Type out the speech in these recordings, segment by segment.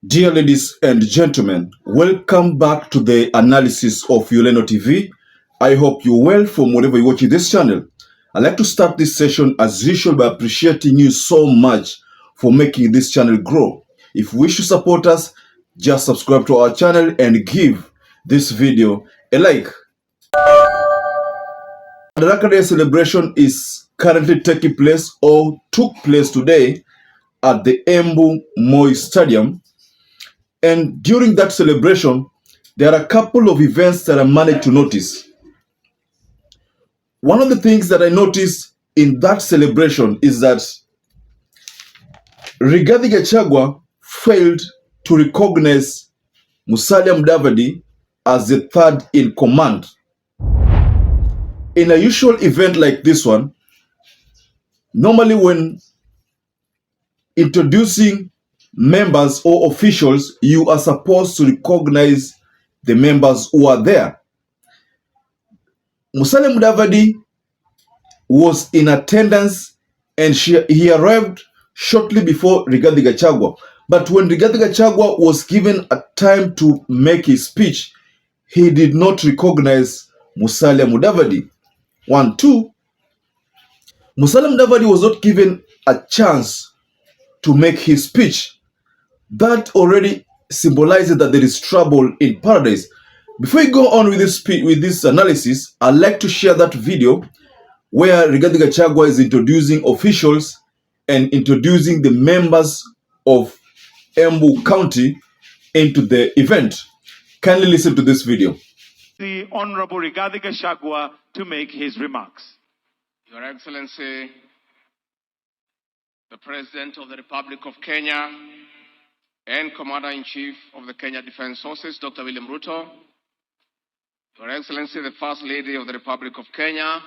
Dear ladies and gentlemen, welcome back to the analysis of YOLENO TV. I hope you're well from wherever you're watching this channel. I'd like to start this session as usual by appreciating you so much for making this channel grow. If you wish to support us, just subscribe to our channel and give this video a like. Madaraka Day celebration is currently taking place or took place today at the Embu Moi Stadium. And during that celebration, there are a couple of events that I managed to notice. One of the things that I noticed in that celebration is that GACHAGUA failed to recognize Musalia Mudavadi as the third in command. In a usual event like this one, normally when introducing members or officials, you are supposed to recognize the members who are there. Musalia Mudavadi was in attendance and he arrived shortly before GACHAGUA. But when GACHAGUA was given a time to make his speech, he did not recognize Musalia Mudavadi. 1, 2, Musalia Mudavadi was not given a chance to make his speech. That already symbolizes that there is trouble in paradise. Before we go on with this analysis, I'd like to share that video where GACHAGUA is introducing officials and introducing the members of Embu County into the event. Kindly listen to this video. The Honorable GACHAGUA to make his remarks. Your Excellency, the President of the Republic of Kenya and Commander-in-Chief of the Kenya Defense Forces, Dr. William Ruto, Your Excellency, the First Lady of the Republic of Kenya,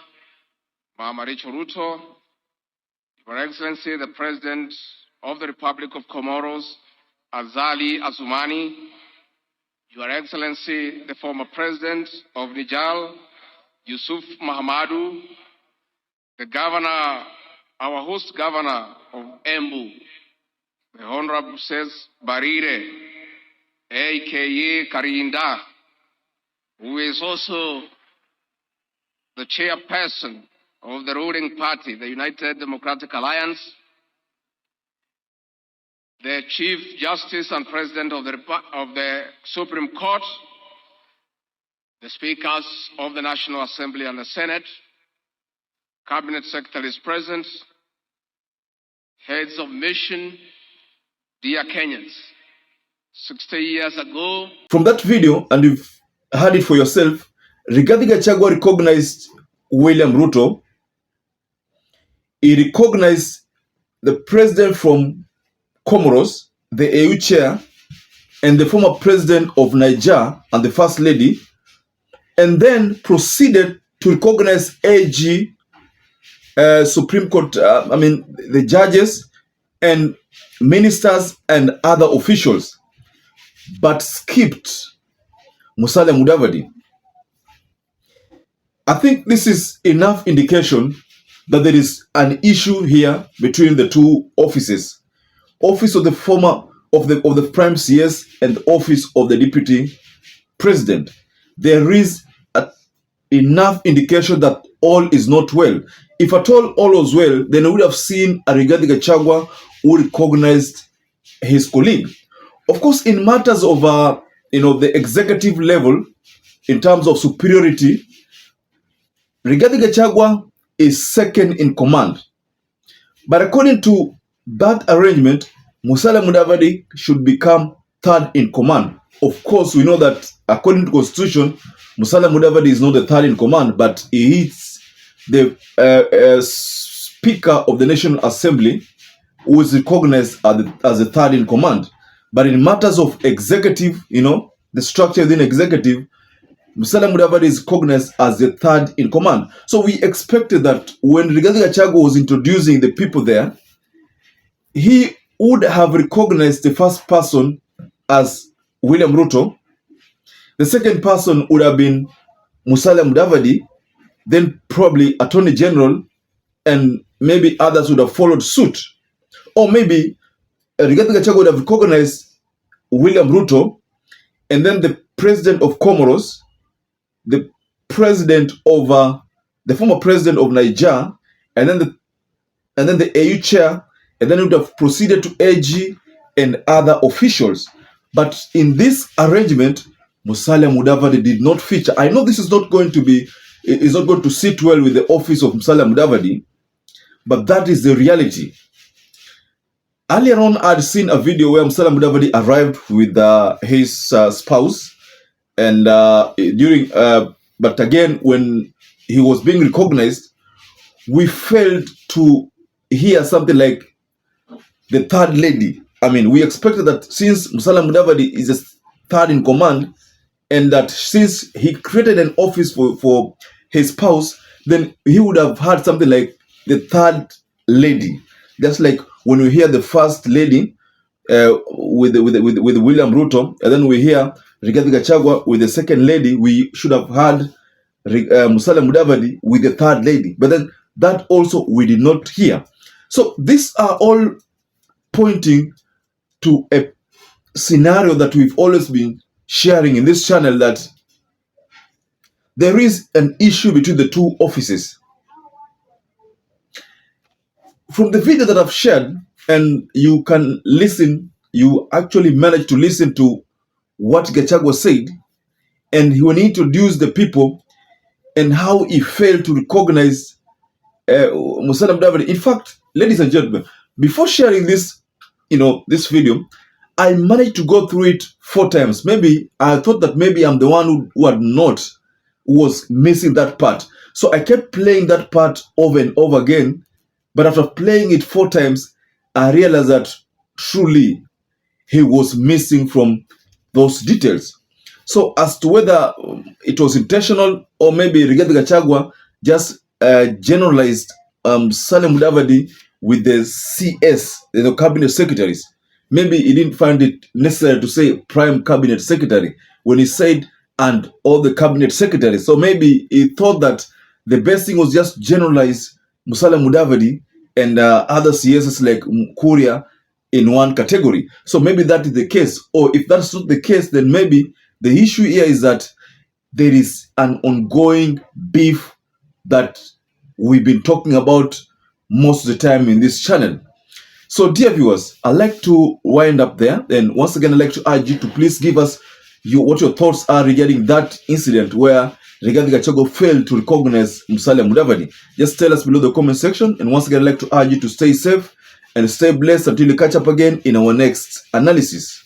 Mama Rachel Ruto, Your Excellency, the President of the Republic of Comoros, Azali Assoumani, Your Excellency, the former President of Niger, Yusuf Mahamadou, the Governor, our host Governor of Embu, the Honorable MBARIRE, a.k.a. Karinda, who is also the chairperson of the ruling party, the United Democratic Alliance, the Chief Justice and President of the Supreme Court, the Speakers of the National Assembly and the Senate, Cabinet Secretaries present, heads of mission, dear Kenyans, 60 years ago. From that video, and you've heard it for yourself, GACHAGUA recognized William Ruto. He recognized the president from Comoros, the AU chair, and the former president of Niger and the First Lady, and then proceeded to recognize AG, Supreme Court, the judges and ministers and other officials, but skipped Musalia Mudavadi. I think this is enough indication that there is an issue here between the two offices. Office of the former of the Prime CS and the office of the Deputy President. There is enough indication that all is not well. If at all was well, then we would have seen a GACHAGUA who recognized his colleague. Of course, in matters of the executive level, in terms of superiority, GACHAGUA is second in command. But according to that arrangement, Musalia Mudavadi should become third in command. Of course, we know that according to Constitution, Musalia Mudavadi is not the third in command, but he is the Speaker of the National Assembly, who is recognized as the third in command. But in matters of executive, the structure within executive, Musalia Mudavadi is recognized as the third in command. So we expected that when GACHAGUA was introducing the people there, he would have recognized the first person as William Ruto. The second person would have been Musalia Mudavadi, then probably Attorney General, and maybe others would have followed suit. Or maybe GACHAGUA would have recognized William Ruto, and then the president of Comoros, the president of the former president of Niger, and then the AU chair, and then it would have proceeded to AG and other officials. But in this arrangement, Musalia Mudavadi did not feature. I know this is not going to sit well with the office of Musalia Mudavadi, but that is the reality. Earlier on, I'd seen a video where Musalia Mudavadi arrived with his spouse, and but again, when he was being recognized, we failed to hear something like the third lady. I mean, we expected that since Musalia Mudavadi is a third in command, and that since he created an office for his spouse, then he would have had something like the third lady. Just like when we hear the first lady with William Ruto, and then we hear Rigathi Gachagua with the second lady, we should have had Musalia Mudavadi with the third lady. But then that also we did not hear. So these are all pointing to a scenario that we've always been sharing in this channel, that there is an issue between the two offices. From the video that I've shared, and you can listen, you actually managed to listen to what Gachagua said, and when he introduced the people and how he failed to recognize Musalia Mudavadi. In fact, ladies and gentlemen, before sharing this, this video, I managed to go through it 4 times. Maybe I thought that maybe I'm the one who was missing that part. So I kept playing that part over and over again. But after playing it 4 times, I realized that truly he was missing from those details. So as to whether it was intentional or maybe Rigathi Gachagua just generalized Musalia Mudavadi with the CS, the cabinet secretaries. Maybe he didn't find it necessary to say prime cabinet secretary when he said and all the cabinet secretaries. So maybe he thought that the best thing was just generalize Musalia Mudavadi and other CSs like Kuria in one category. So maybe that is the case. Or if that's not the case, then maybe the issue here is that there is an ongoing beef that we've been talking about most of the time in this channel. So dear viewers, I'd like to wind up there. And once again, I'd like to urge you to please give us what your thoughts are regarding that incident where Rigathi Gachagua failed to recognize Musalia Mudavadi. Just tell us below the comment section. And once again, I'd like to urge you to stay safe and stay blessed until we catch up again in our next analysis.